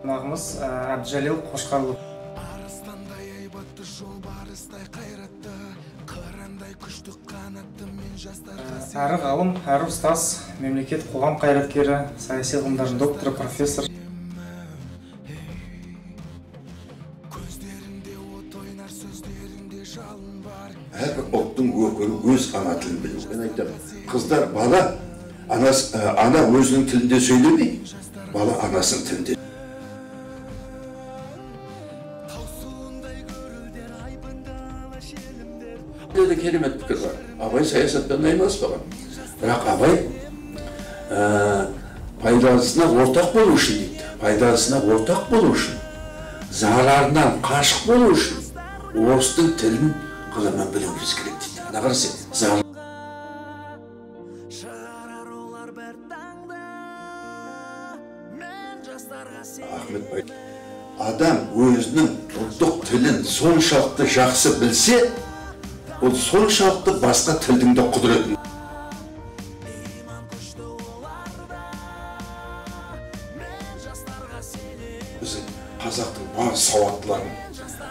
Нағымыз Әбдіжәлел Қошқарлы. Әрі ғалым, әрі ұстаз, мемлекет қоғам қайраткері, саяси ғылымдардың докторы, профессор. Әрбір ұлттың өкілі өз ана тілін білу. Мен айтамын, қыздар, бала ана өзінің тілінде сөйлемей, бала анасының тілінде. Burada керемет пікір бар. Абай саясаттан айналыспаған. Бірақ Абай пайдасына ортақ болу үшін дейді. Пайдасына ортақ болу үшін, зарарынан қашық болу үшін, орыстың тілін ғылыммен білуіміз керек дейді. Ана қарасы, Ахмет Бай, адам өзінің ұлттық тілін соншалықты жақсы білсе, ол соншалықты басқа тілдің де құдіретін. Біздің қазақтың бар сауаттыларын,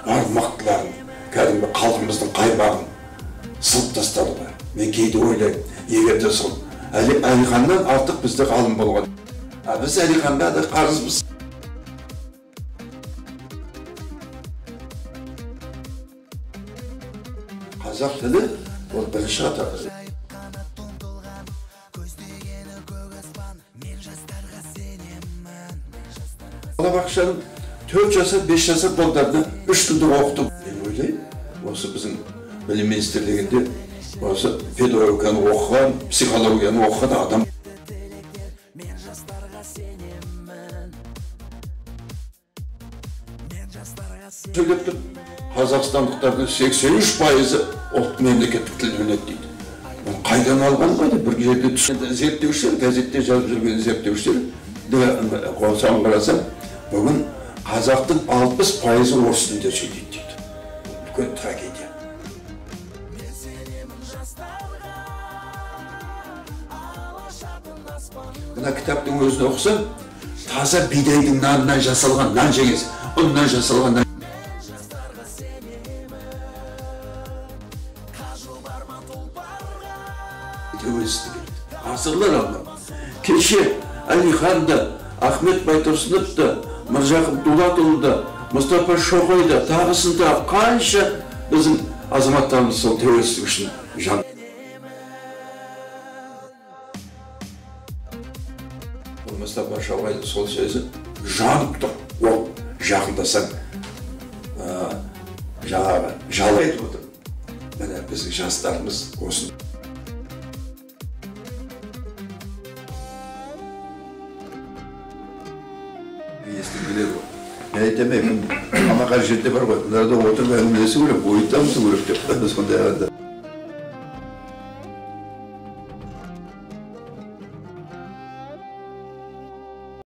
бар мақтыларын, кәдімгі халқымыздың қаймағын сылып тастады бар. Мен кейде ойлаймын, егер де сол Әлиханнан артық бізді ғалым болған. Біз Әлиханға да қарызбыз. Қазақ тілі ол бірінші атағы. Балабақшаның 4 жасар, 5 жасар балдарына 3 тілді оқытып. Мен ойлаймын, осы біздің білім министрлігінде осы педагогиканы оқыған, психологияны оқыған адам. Сөйлеп тұр, қазақстандықтардың 83% ұлт мемлекеттік тіл біледі дейді. Қайдан алған ғой деп бір жерде түсінді. Зерттеушілер, газетте жазып жүрген зерттеушілер қосам қарасам, бүгін қазақтың 60% орыс тілінде сөйлейді дейді. Үлкен трагедия. Мына кітаптың өзін оқысам, таза бидайдың нанынан жасалған нан жегесі, ұннан жасалған нан. Асырлар алған. Кеше Әлиханды, Ахмет Байтұрсыновты, Мыржақып Дулатұлды, Мұстафа Шоқайды, тағысында қанша біздің азаматтарымыз сол тәуелсіздік үшін жан. Мұстафа Шоқайды сол сөзі жанып тұр. Ол жақындасаң жаңағы жалайды отыр. Міне біздің жастарымыз осыны. Мен айтамын, ама қар жерде бар ғой, бұларда отырып әңгімелесу керек, ойытамыз керек деп, сондай ағанда.